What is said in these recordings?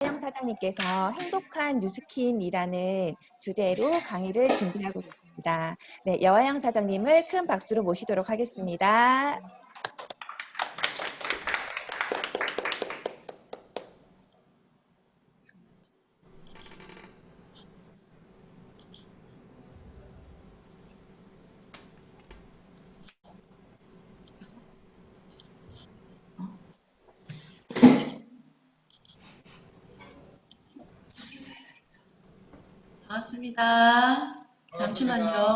여영 사장님께서 행복한 뉴스킨이라는 주제로 강의를 준비하고 계십니다. 네, 여영 사장님을 큰 박수로 모시도록 하겠습니다. 반갑습니다. 잠시만요.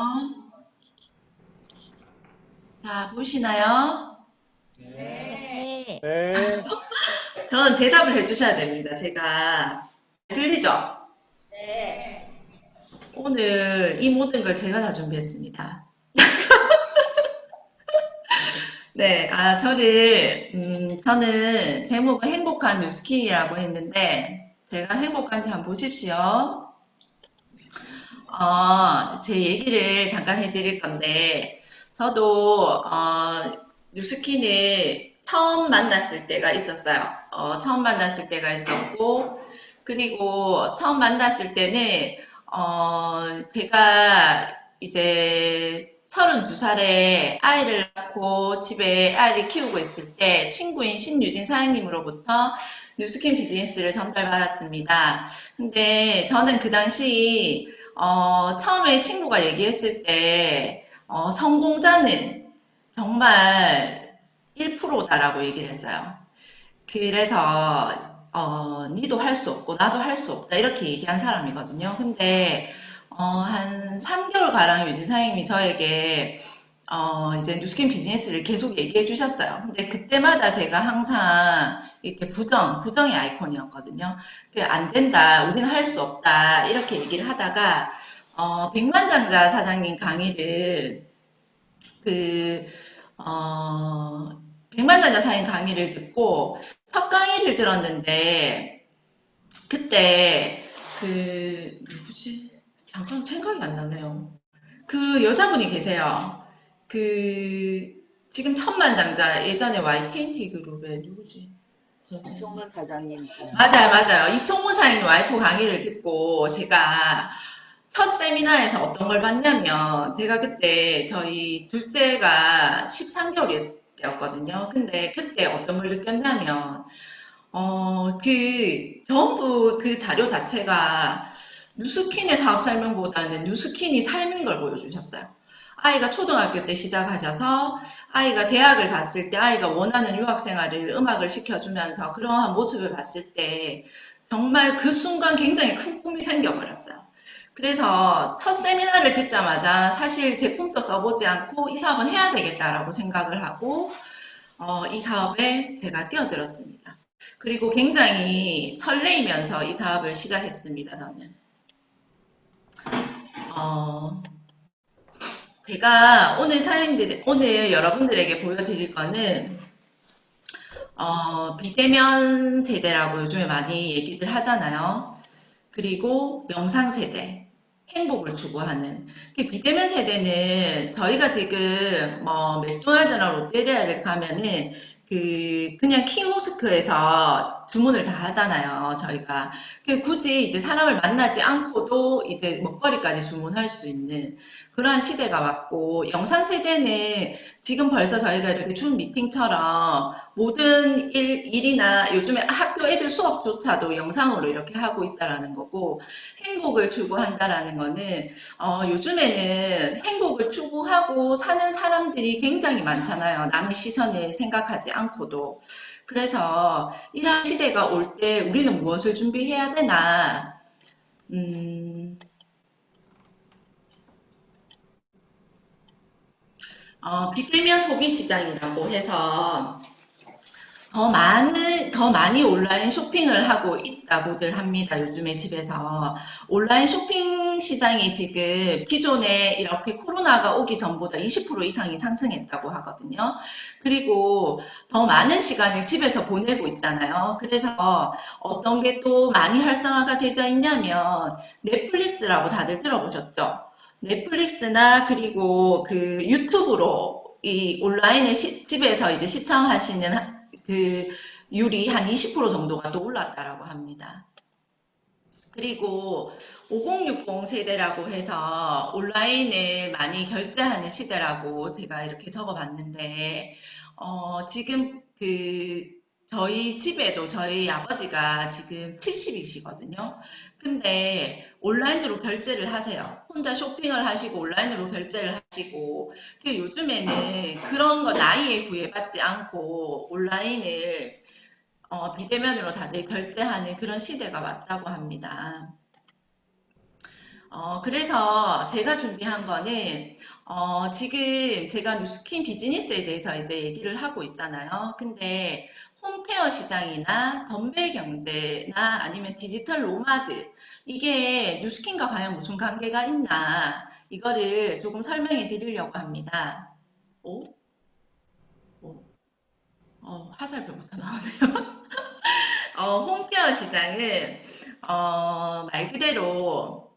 자, 보이시나요? 네. 네. 저는 대답을 해주셔야 됩니다. 제가 들리죠? 오늘 이 모든 걸 제가 다 준비했습니다. 네, 저는 제목은 행복한 뉴스킨이라고 했는데, 제가 행복한지 한번 보십시오. 제 얘기를 잠깐 해드릴 건데, 저도, 뉴스킨을 처음 만났을 때가 있었어요. 처음 만났을 때가 있었고, 그리고 처음 만났을 때는, 제가 이제 32살에 아이를 낳고 집에 아이를 키우고 있을 때 친구인 신유진 사장님으로부터 뉴스킨 비즈니스를 전달받았습니다. 근데 저는 그 당시 처음에 친구가 얘기했을 때, 성공자는 정말 1%다라고 얘기를 했어요. 그래서, 니도 할 수 없고, 나도 할 수 없다. 이렇게 얘기한 사람이거든요. 근데, 한 3개월가량 유진 사장님이 저에게, 이제 뉴스킨 비즈니스를 계속 얘기해 주셨어요. 근데 그때마다 제가 항상 이렇게 부정의 아이콘이었거든요. 안 된다, 우리는 할 수 없다, 이렇게 얘기를 하다가, 백만장자 사장님 강의를, 그, 어, 백만장자 사장님 강의를 듣고, 첫 강의를 들었는데, 그때, 누구지? 잠깐 생각이 안 나네요. 그 여자분이 계세요. 그 지금 천만장자 예전에 YTNT 그룹의 누구지? 이종근 사장님. 맞아요, 맞아요. 이청문 사장님 와이프 강의를 듣고 제가 첫 세미나에서 어떤 걸 봤냐면 제가 그때 저희 둘째가 13개월이었거든요. 근데 그때 어떤 걸 느꼈냐면 전부 그 자료 자체가 뉴스킨의 사업 설명보다는 뉴스킨이 삶인 걸 보여주셨어요. 아이가 초등학교 때 시작하셔서 아이가 대학을 갔을 때 아이가 원하는 유학 생활을 음악을 시켜주면서 그러한 모습을 봤을 때 정말 그 순간 굉장히 큰 꿈이 생겨버렸어요. 그래서 첫 세미나를 듣자마자 사실 제품도 써보지 않고 이 사업은 해야 되겠다라고 생각을 하고 이 사업에 제가 뛰어들었습니다. 그리고 굉장히 설레이면서 이 사업을 시작했습니다. 저는 어, 제가 오늘 여러분들에게 보여드릴 거는 비대면 세대라고 요즘에 많이 얘기를 하잖아요. 그리고 영상 세대, 행복을 추구하는 비대면 세대는 저희가 지금 뭐 맥도날드나 롯데리아를 가면은 그냥 키오스크에서 주문을 다 하잖아요. 저희가 굳이 이제 사람을 만나지 않고도 이제 먹거리까지 주문할 수 있는 그러한 시대가 왔고 영상 세대는 지금 벌써 저희가 이렇게 줌 미팅처럼 모든 일이나 요즘에 학교 애들 수업조차도 영상으로 이렇게 하고 있다라는 거고 행복을 추구한다라는 거는 요즘에는 행복을 추구하고 사는 사람들이 굉장히 많잖아요. 남의 시선을 생각하지 않고도. 그래서 이런 시대가 올 때 우리는 무엇을 준비해야 되나 비대면 소비 시장이라고 해서 더 많이 온라인 쇼핑을 하고 있다고들 합니다. 요즘에 집에서. 온라인 쇼핑 시장이 지금 기존에 이렇게 코로나가 오기 전보다 20% 이상이 상승했다고 하거든요. 그리고 더 많은 시간을 집에서 보내고 있잖아요. 그래서 어떤 게 또 많이 활성화가 되어 있냐면 넷플릭스라고 다들 들어보셨죠? 넷플릭스나 그리고 그 유튜브로 이 온라인에 집에서 이제 시청하시는 그 율이 한 20% 정도가 또 올랐다라고 합니다. 그리고 5060 세대라고 해서 온라인을 많이 결제하는 시대라고 제가 이렇게 적어봤는데, 지금 저희 집에도 저희 아버지가 지금 70이시거든요. 근데 온라인으로 결제를 하세요. 혼자 쇼핑을 하시고 온라인으로 결제를 하시고, 요즘에는 그런 거 나이에 구애받지 않고 온라인을 비대면으로 다들 결제하는 그런 시대가 왔다고 합니다. 그래서 제가 준비한 거는, 지금 제가 뉴스킨 비즈니스에 대해서 이제 얘기를 하고 있잖아요. 근데 홈케어 시장이나 덤벨 경제나 아니면 디지털 노마드, 이게 뉴스킨과 과연 무슨 관계가 있나, 이거를 조금 설명해 드리려고 합니다. 오? 오. 화살표부터 나오네요. 홈케어 시장은, 말 그대로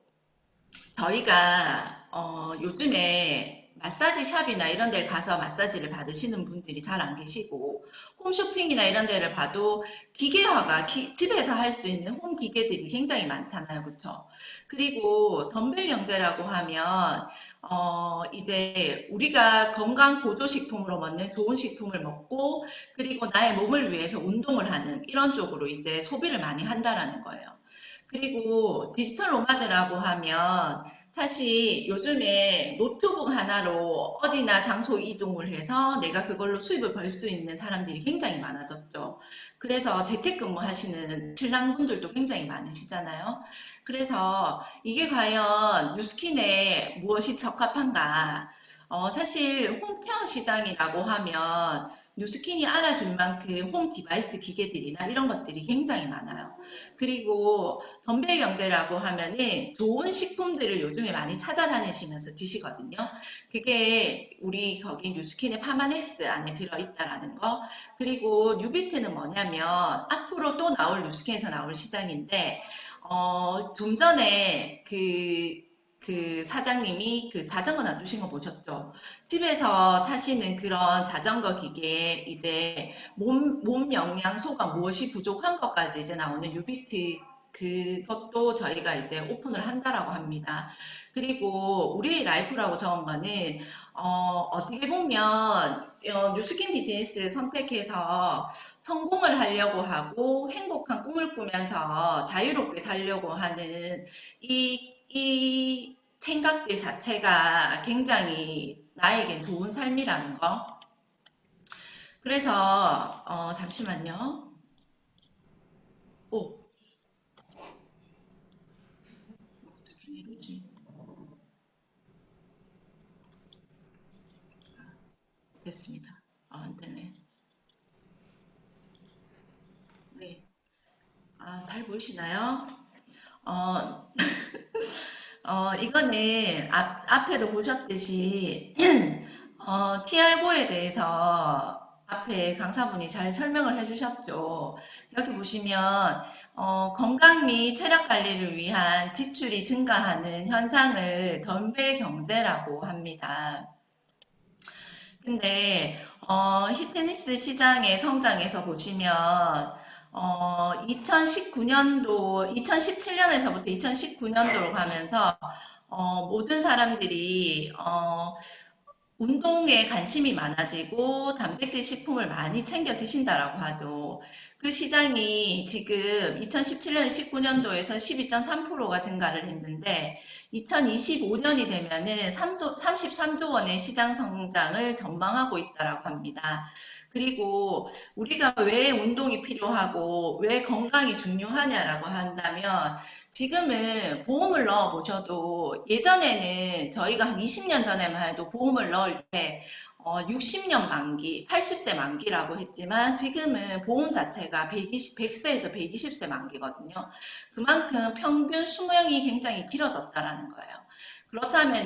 저희가 요즘에 마사지 샵이나 이런 데를 가서 마사지를 받으시는 분들이 잘 안 계시고, 홈쇼핑이나 이런 데를 봐도 기계화가 집에서 할 수 있는 홈 기계들이 굉장히 많잖아요. 그렇죠? 그리고 덤벨 경제라고 하면 이제 우리가 건강 보조식품으로 먹는 좋은 식품을 먹고, 그리고 나의 몸을 위해서 운동을 하는 이런 쪽으로 이제 소비를 많이 한다라는 거예요. 그리고 디지털 노마드라고 하면 사실 요즘에 노트북 하나로 어디나 장소 이동을 해서 내가 그걸로 수입을 벌 수 있는 사람들이 굉장히 많아졌죠. 그래서 재택근무 하시는 신랑분들도 굉장히 많으시잖아요. 그래서 이게 과연 뉴스킨에 무엇이 적합한가? 사실 홈케어 시장이라고 하면 뉴스킨이 알아줄 만큼 홈 디바이스 기계들이나 이런 것들이 굉장히 많아요. 그리고 덤벨 경제라고 하면은 좋은 식품들을 요즘에 많이 찾아다니시면서 드시거든요. 그게 우리 거기 뉴스킨의 파마넥스 안에 들어있다라는 거. 그리고 뉴비트는 뭐냐면 앞으로 또 나올 뉴스킨에서 나올 시장인데, 좀 전에 그 사장님이 그 자전거 놔두신 거 보셨죠? 집에서 타시는 그런 자전거 기계에 이제 몸 영양소가 무엇이 부족한 것까지 이제 나오는 유비트, 그것도 저희가 이제 오픈을 한다라고 합니다. 그리고 우리의 라이프라고 적은 거는 어떻게 보면 뉴스킨 비즈니스를 선택해서 성공을 하려고 하고 행복한 꿈을 꾸면서 자유롭게 살려고 하는 이 생각들 자체가 굉장히 나에겐 좋은 삶이라는 거. 그래서 잠시만요. 오, 어떻게 내려오지? 됐습니다. 안 되네. 네. 잘 보이시나요? 어, 이거는 앞에도 보셨듯이 TR5에 대해서 앞에 강사분이 잘 설명을 해주셨죠. 여기 보시면 건강 및 체력 관리를 위한 지출이 증가하는 현상을 덤벨 경제라고 합니다. 근데 히트니스 시장의 성장에서 보시면 2019년도, 2017년에서부터 2019년도로 가면서 모든 사람들이 운동에 관심이 많아지고 단백질 식품을 많이 챙겨 드신다라고 하죠. 그 시장이 지금 2017년, 19년도에서 12.3%가 증가를 했는데 2025년이 되면은 33조 원의 시장 성장을 전망하고 있다라고 합니다. 그리고 우리가 왜 운동이 필요하고 왜 건강이 중요하냐라고 한다면 지금은 보험을 넣어 보셔도 예전에는 저희가 한 20년 전에만 해도 보험을 넣을 때 60년 만기, 80세 만기라고 했지만 지금은 보험 자체가 100세에서 120세 만기거든요. 그만큼 평균 수명이 굉장히 길어졌다라는 거예요. 그렇다면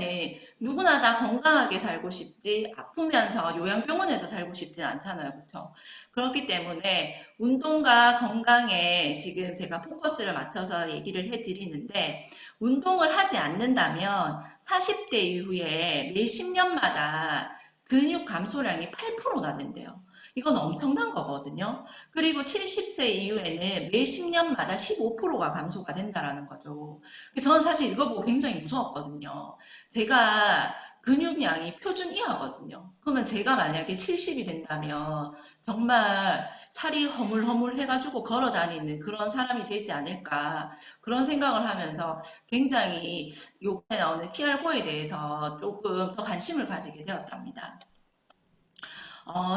누구나 다 건강하게 살고 싶지 아프면서 요양병원에서 살고 싶진 않잖아요. 그렇죠? 그렇기 때문에 운동과 건강에 지금 제가 포커스를 맞춰서 얘기를 해드리는데 운동을 하지 않는다면 40대 이후에 매 10년마다 근육 감소량이 8%나 된대요. 이건 엄청난 거거든요. 그리고 70세 이후에는 매 10년마다 15%가 감소가 된다라는 거죠. 저는 사실 이거 보고 굉장히 무서웠거든요. 제가 근육량이 표준 이하거든요. 그러면 제가 만약에 70이 된다면 정말 살이 허물허물 해가지고 걸어 다니는 그런 사람이 되지 않을까 그런 생각을 하면서 굉장히 요번에 나오는 TR9에 대해서 조금 더 관심을 가지게 되었답니다.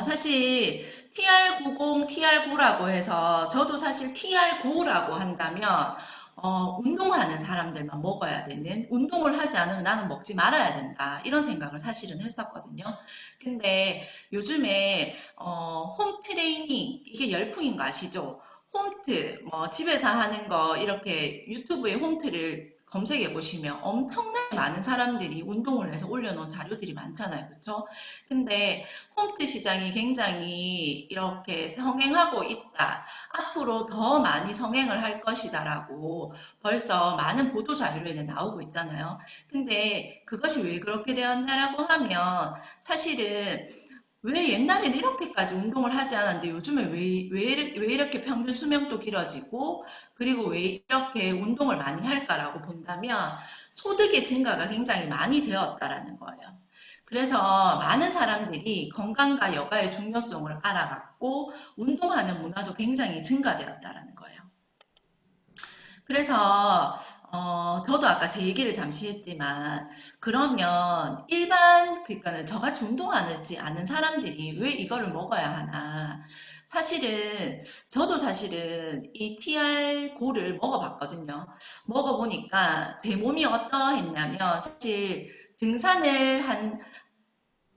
사실 TR90, TR9라고 해서 저도 사실 TR9라고 한다면 운동하는 사람들만 먹어야 되는, 운동을 하지 않으면 나는 먹지 말아야 된다 이런 생각을 사실은 했었거든요. 근데 요즘에 홈 트레이닝 이게 열풍인 거 아시죠? 홈트 뭐 집에서 하는 거 이렇게 유튜브에 홈트를 검색해 보시면 엄청나게 많은 사람들이 운동을 해서 올려놓은 자료들이 많잖아요. 그렇죠? 근데 홈트 시장이 굉장히 이렇게 성행하고 있다. 앞으로 더 많이 성행을 할 것이다라고 벌써 많은 보도 자료에는 나오고 있잖아요. 근데 그것이 왜 그렇게 되었나라고 하면 사실은 왜 옛날에는 이렇게까지 운동을 하지 않았는데 요즘에 왜 이렇게 평균 수명도 길어지고 그리고 왜 이렇게 운동을 많이 할까라고 본다면 소득의 증가가 굉장히 많이 되었다라는 거예요. 그래서 많은 사람들이 건강과 여가의 중요성을 알아갔고 운동하는 문화도 굉장히 증가되었다라는 거예요. 그래서 저도 아까 제 얘기를 잠시 했지만 그러면 그러니까는 저같이 운동하지 않은 사람들이 왜 이거를 먹어야 하나? 저도 사실은 이 TR9를 먹어봤거든요. 먹어보니까 제 몸이 어떠했냐면 사실 등산을 한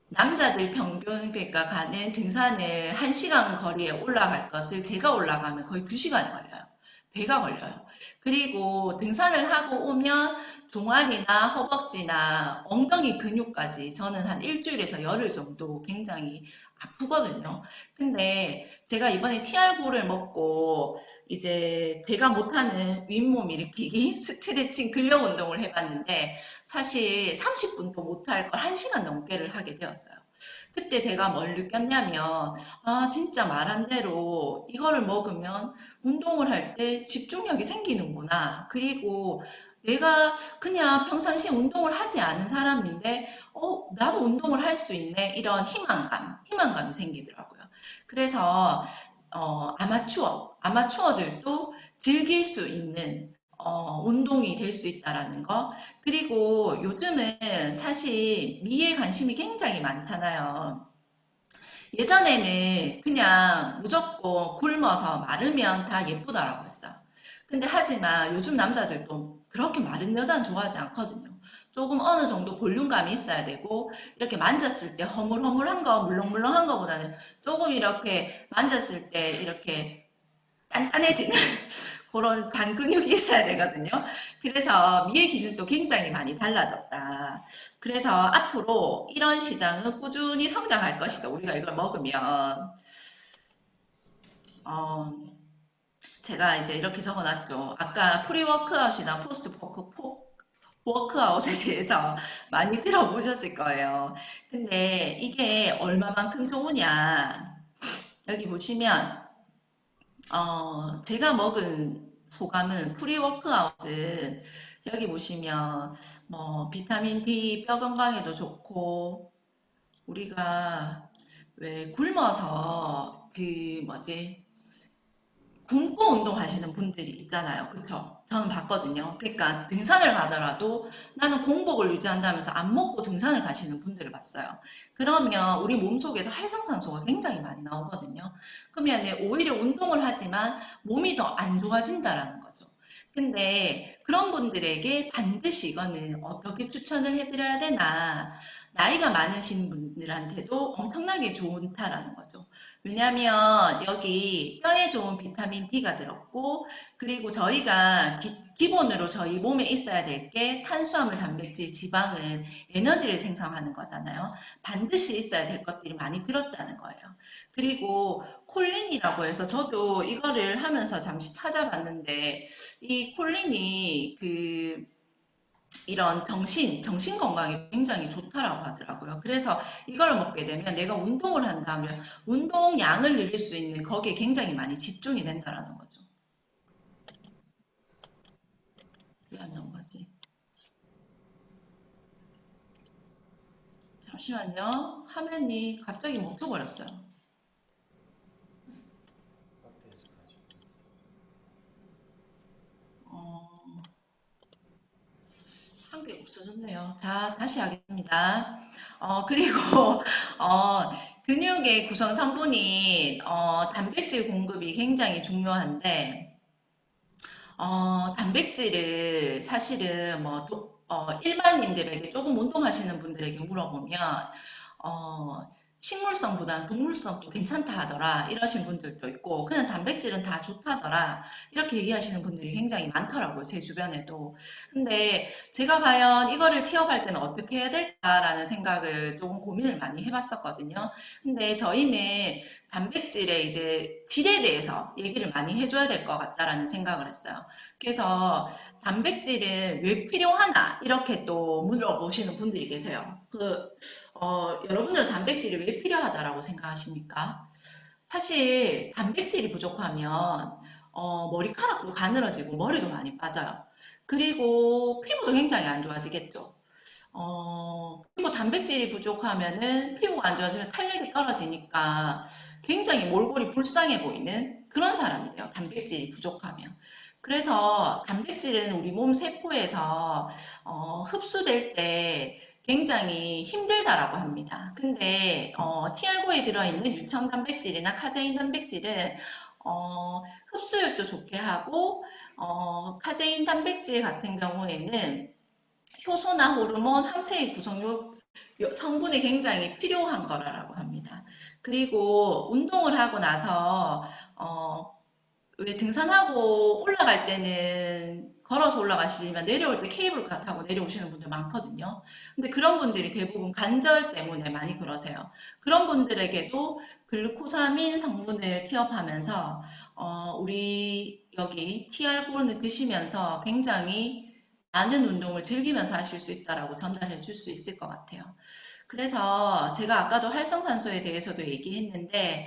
남자들 평균 그러니까 가는 등산을 1시간 거리에 올라갈 것을 제가 올라가면 거의 2시간이 걸려요. 배가 걸려요. 그리고 등산을 하고 오면 종아리나 허벅지나 엉덩이 근육까지 저는 한 일주일에서 열흘 정도 굉장히 아프거든요. 근데 제가 이번에 TR9를 먹고 이제 제가 못하는 윗몸 일으키기, 스트레칭, 근력 운동을 해봤는데 사실 30분도 못할 걸 1시간 넘게를 하게 되었어요. 그때 제가 뭘 느꼈냐면 진짜 말한 대로 이거를 먹으면 운동을 할 때 집중력이 생기는구나. 그리고 내가 그냥 평상시에 운동을 하지 않은 사람인데 나도 운동을 할 수 있네. 이런 희망감이 생기더라고요. 그래서 아마추어들도 즐길 수 있는 운동이 될 수 있다라는 거. 그리고 요즘은 사실 미에 관심이 굉장히 많잖아요. 예전에는 그냥 무조건 굶어서 마르면 다 예쁘다라고 했어요. 근데 하지만 요즘 남자들도 그렇게 마른 여자는 좋아하지 않거든요. 조금 어느 정도 볼륨감이 있어야 되고 이렇게 만졌을 때 허물허물한 거, 물렁물렁한 거보다는 조금 이렇게 만졌을 때 이렇게 단단해지는 그런 잔근육이 있어야 되거든요. 그래서 미의 기준도 굉장히 많이 달라졌다. 그래서 앞으로 이런 시장은 꾸준히 성장할 것이다. 우리가 이걸 먹으면 어, 제가 이제 이렇게 적어놨죠. 아까 프리워크아웃이나 포스트 워크아웃에 대해서 많이 들어보셨을 거예요. 근데 이게 얼마만큼 좋으냐. 여기 보시면 제가 먹은 소감은 프리워크아웃은 여기 보시면 뭐 비타민 D 뼈 건강에도 좋고 우리가 왜 굶어서 그 뭐지 굶고 운동하시는 분들이 있잖아요. 그쵸? 저는 봤거든요. 그러니까 등산을 가더라도 나는 공복을 유지한다면서 안 먹고 등산을 가시는 분들을 봤어요. 그러면 우리 몸속에서 활성산소가 굉장히 많이 나오거든요. 그러면 오히려 운동을 하지만 몸이 더 안 좋아진다라는 거죠. 근데 그런 분들에게 반드시 이거는 어떻게 추천을 해드려야 되나 나이가 많으신 분들한테도 엄청나게 좋다라는 거죠. 왜냐하면 여기 뼈에 좋은 비타민 D가 들었고 그리고 저희가 기본으로 저희 몸에 있어야 될 게 탄수화물, 단백질, 지방은 에너지를 생성하는 거잖아요. 반드시 있어야 될 것들이 많이 들었다는 거예요. 그리고 콜린이라고 해서 저도 이거를 하면서 잠시 찾아봤는데 이 콜린이 이런 정신 건강에 굉장히 좋다라고 하더라고요. 그래서 이걸 먹게 되면 내가 운동을 한다면 운동량을 늘릴 수 있는 거기에 굉장히 많이 집중이 된다라는 거죠. 왜 안 나온 거지? 잠시만요. 화면이 갑자기 멈춰버렸어요. 한 개 없어졌네요. 자, 다시 하겠습니다. 그리고, 어, 근육의 구성 성분인, 단백질 공급이 굉장히 중요한데, 단백질을 사실은 뭐, 일반인들에게 조금 운동하시는 분들에게 물어보면, 어, 식물성보다는 동물성도 괜찮다 하더라 이러신 분들도 있고 그냥 단백질은 다 좋다더라 이렇게 얘기하시는 분들이 굉장히 많더라고요. 제 주변에도. 근데 제가 과연 이거를 티업할 때는 어떻게 해야 될까라는 생각을 조금 고민을 많이 해봤었거든요. 근데 저희는 단백질의 이제 질에 대해서 얘기를 많이 해줘야 될 것 같다라는 생각을 했어요. 그래서 단백질은 왜 필요하나 이렇게 또 물어보시는 분들이 계세요. 여러분들은 단백질이 왜 필요하다라고 생각하십니까? 사실 단백질이 부족하면 머리카락도 가늘어지고 머리도 많이 빠져요. 그리고 피부도 굉장히 안 좋아지겠죠. 그리고 단백질이 부족하면은 피부가 안 좋아지면 탄력이 떨어지니까 굉장히 몰골이 불쌍해 보이는 그런 사람이 돼요. 단백질이 부족하면. 그래서 단백질은 우리 몸 세포에서 흡수될 때 굉장히 힘들다라고 합니다. 근데 TR고에 들어있는 유청 단백질이나 카제인 단백질은 흡수율도 좋게 하고 카제인 단백질 같은 경우에는 효소나 호르몬, 항체의 구성 성분이 굉장히 필요한 거라고 합니다. 그리고 운동을 하고 나서 왜 등산하고 올라갈 때는 걸어서 올라가시지만 내려올 때 케이블카 타고 내려오시는 분들 많거든요. 근데 그런 분들이 대부분 관절 때문에 많이 그러세요. 그런 분들에게도 글루코사민 성분을 피업하면서 우리 여기 TR9를 드시면서 굉장히 많은 운동을 즐기면서 하실 수 있다라고 전달해 줄 수 있을 것 같아요. 그래서 제가 아까도 활성산소에 대해서도 얘기했는데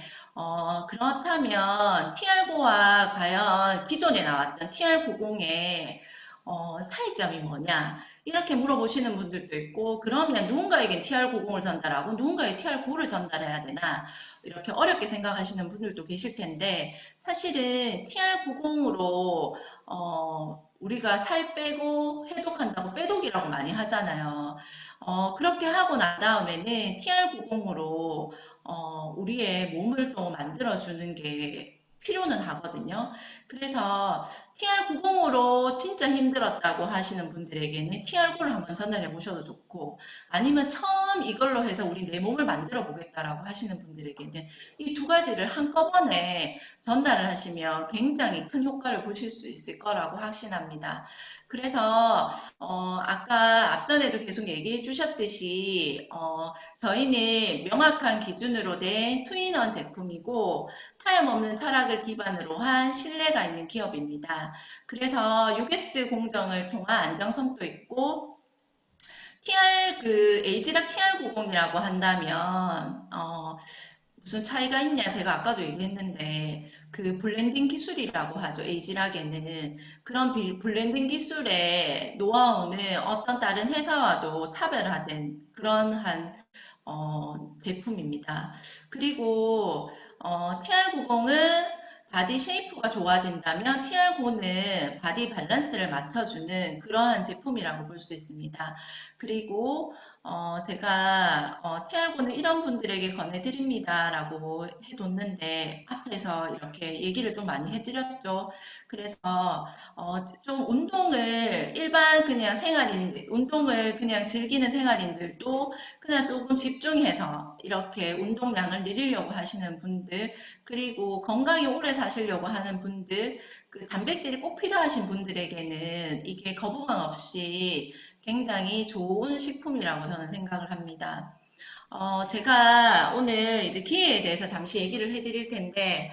그렇다면 TR9와 과연 기존에 나왔던 TR90의 차이점이 뭐냐 이렇게 물어보시는 분들도 있고 그러면 누군가에겐 TR90을 전달하고 누군가에 TR9를 전달해야 되나 이렇게 어렵게 생각하시는 분들도 계실 텐데 사실은 TR90으로 우리가 살 빼고 해독한다고 빼독이라고 많이 하잖아요. 그렇게 하고 난 다음에는 TR90으로 우리의 몸을 또 만들어주는 게 필요는 하거든요. 그래서 TR90으로 진짜 힘들었다고 하시는 분들에게는 TR9를 한번 전달해 보셔도 좋고, 아니면 처음 이걸로 해서 우리 내 몸을 만들어 보겠다라고 하시는 분들에게는 이 두 가지를 한꺼번에 전달을 하시면 굉장히 큰 효과를 보실 수 있을 거라고 확신합니다. 그래서 아까 앞전에도 계속 얘기해 주셨듯이 저희는 명확한 기준으로 된 투인원 제품이고 타협없는 철학을 기반으로 한 신뢰가 있는 기업입니다. 그래서 US 공정을 통한 안정성도 있고 에이지락 TR90이라고 한다면 무슨 차이가 있냐 제가 아까도 얘기했는데 그 블렌딩 기술이라고 하죠. 에이지락에는 그런 블렌딩 기술의 노하우는 어떤 다른 회사와도 차별화된 그런 한 제품입니다. 그리고 TR90은 바디 쉐이프가 좋아진다면 TR9는 바디 밸런스를 맞춰주는 그러한 제품이라고 볼 수 있습니다. 그리고 제가 TR9는 이런 분들에게 권해드립니다 라고 해뒀는데 앞에서 이렇게 얘기를 좀 많이 해드렸죠. 그래서 좀 운동을 일반 그냥 운동을 그냥 즐기는 생활인들도 그냥 조금 집중해서 이렇게 운동량을 늘리려고 하시는 분들 그리고 건강히 오래 사시려고 하는 분들 그 단백질이 꼭 필요하신 분들에게는 이게 거부감 없이 굉장히 좋은 식품이라고 저는 생각을 합니다. 제가 오늘 이제 기회에 대해서 잠시 얘기를 해드릴 텐데,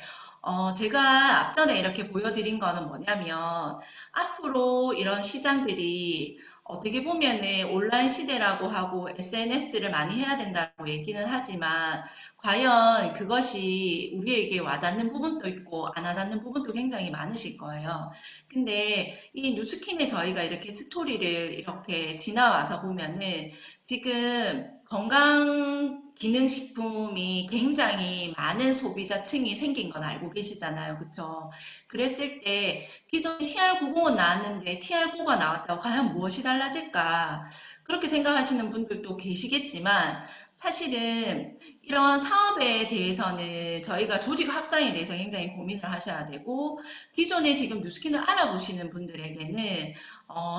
제가 앞전에 이렇게 보여드린 거는 뭐냐면, 앞으로 이런 시장들이, 어떻게 보면은 온라인 시대라고 하고 SNS를 많이 해야 된다고 얘기는 하지만 과연 그것이 우리에게 와닿는 부분도 있고 안 와닿는 부분도 굉장히 많으실 거예요. 근데 이 뉴스킨에 저희가 이렇게 스토리를 이렇게 지나와서 보면은 지금 건강기능식품이 굉장히 많은 소비자층이 생긴 건 알고 계시잖아요. 그쵸? 그랬을 때 기존에 TR90은 나왔는데 TR9가 나왔다고 과연 무엇이 달라질까? 그렇게 생각하시는 분들도 계시겠지만 사실은 이런 사업에 대해서는 저희가 조직 확장에 대해서 굉장히 고민을 하셔야 되고 기존에 지금 뉴스킨을 알아보시는 분들에게는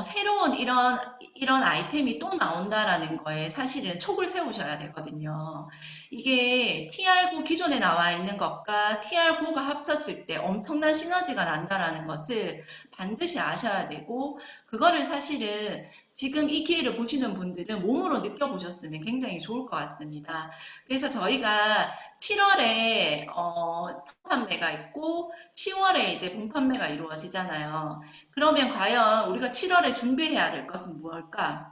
새로운 이런 아이템이 또 나온다라는 거에 사실은 촉을 세우셔야 되거든요. 이게 TR9 기존에 나와 있는 것과 TR9가 합쳤을 때 엄청난 시너지가 난다라는 것을 반드시 아셔야 되고 그거를 사실은 지금 이 기회를 보시는 분들은 몸으로 느껴보셨으면 굉장히 좋을 것 같습니다. 그래서 저희가 7월에 선판매가 있고 10월에 이제 본판매가 이루어지잖아요. 그러면 과연 우리가 7월에 준비해야 될 것은 무엇일까?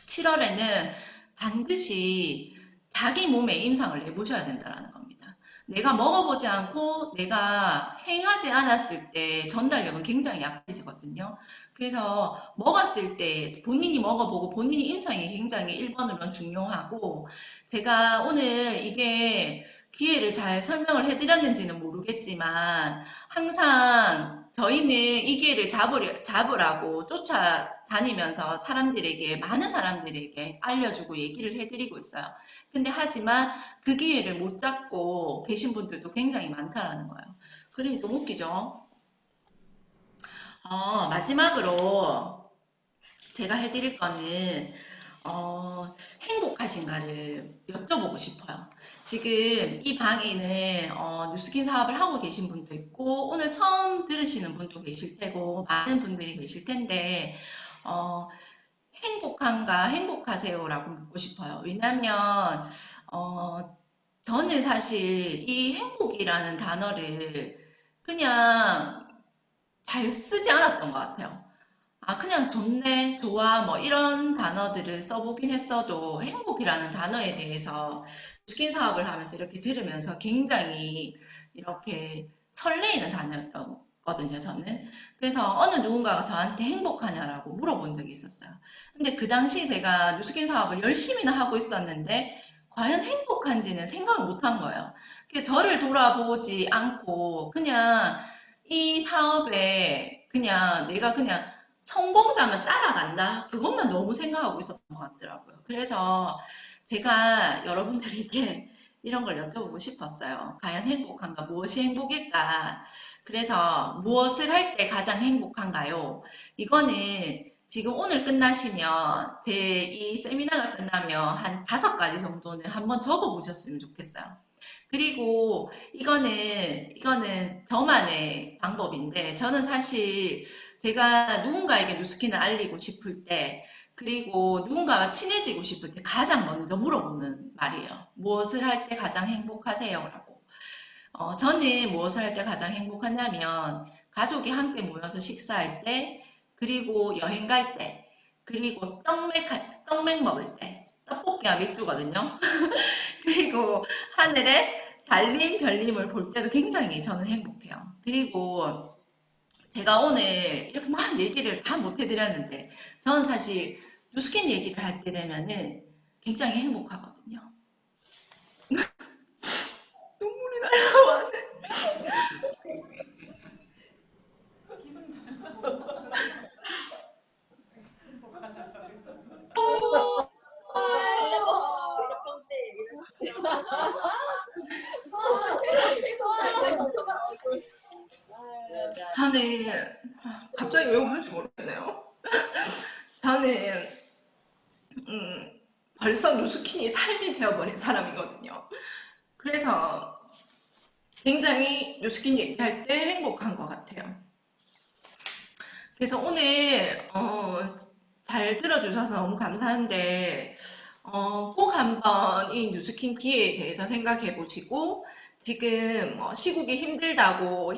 7월에는 반드시 자기 몸의 임상을 내보셔야 된다는 겁니다. 내가 먹어보지 않고 내가 행하지 않았을 때 전달력은 굉장히 약해지거든요. 그래서 먹었을 때 본인이 먹어보고 본인이 임상이 굉장히 1번으로는 중요하고 제가 오늘 이게 기회를 잘 설명을 해드렸는지는 모르겠지만 항상 저희는 이 기회를 잡으라고 쫓아다니면서 많은 사람들에게 알려주고 얘기를 해드리고 있어요. 근데 하지만 그 기회를 못 잡고 계신 분들도 굉장히 많다라는 거예요. 그림이 좀 웃기죠? 마지막으로 제가 해드릴 거는 행복하신가를 여쭤보고 싶어요. 지금 이 방에는 뉴스킨 사업을 하고 계신 분도 있고 오늘 처음 들으시는 분도 계실 테고 많은 분들이 계실 텐데 행복한가 행복하세요라고 묻고 싶어요. 왜냐하면 저는 사실 이 행복이라는 단어를 그냥 잘 쓰지 않았던 것 같아요. 그냥 좋네, 좋아, 뭐 이런 단어들을 써보긴 했어도 행복이라는 단어에 대해서 스킨 사업을 하면서 이렇게 들으면서 굉장히 이렇게 설레이는 단어였거든요, 저는. 그래서 어느 누군가가 저한테 행복하냐라고 물어본 적이 있었어요. 근데 그 당시 제가 뉴스킨 사업을 열심히나 하고 있었는데 과연 행복한지는 생각을 못 한 거예요. 그래서 저를 돌아보지 않고 그냥 이 사업에 그냥 내가 그냥 성공자면 따라간다. 그것만 너무 생각하고 있었던 것 같더라고요. 그래서 제가 여러분들에게 이런 걸 여쭤보고 싶었어요. 과연 행복한가? 무엇이 행복일까? 그래서 무엇을 할 때 가장 행복한가요? 이거는 지금 오늘 끝나시면 제 이 세미나가 끝나면 한 5가지 정도는 한번 적어 보셨으면 좋겠어요. 그리고 이거는 저만의 방법인데 저는 사실 제가 누군가에게 뉴스킨을 알리고 싶을 때 그리고 누군가와 친해지고 싶을 때 가장 먼저 물어보는 말이에요. 무엇을 할 때 가장 행복하세요? 라고. 저는 무엇을 할 때 가장 행복하냐면 가족이 함께 모여서 식사할 때 그리고 여행 갈 때 그리고 떡맥 먹을 때 떡볶이와 맥주거든요. 그리고 하늘에 달림 별림을 볼 때도 굉장히 저는 행복해요. 그리고 제가 오늘 이렇게 막 얘기를 다 못 해드렸는데 저는 사실 뉴스킨 얘기를 할 때 되면은 굉장히 행복하거든요. 눈물이 나요. 저는 갑자기 왜 오는지 모르겠네요. 저는 벌써 뉴스킨이 삶이 되어버린 사람이거든요. 그래서 굉장히 뉴스킨 얘기할 때 행복한 것 같아요. 그래서 오늘 잘 들어주셔서 너무 감사한데 꼭 한번 이 뉴스킨 기회에 대해서 생각해 보시고 지금 시국이 힘들다고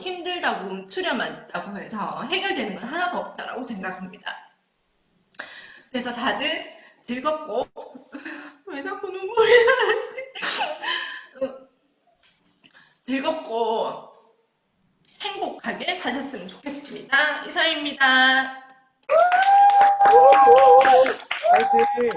움츠려만 있다고 해서 해결되는 건 하나도 없다라고 생각합니다. 그래서 다들 즐겁고 왜 자꾸 눈물이 나지? 즐겁고 행복하게 사셨으면 좋겠습니다. 이상입니다. 아이들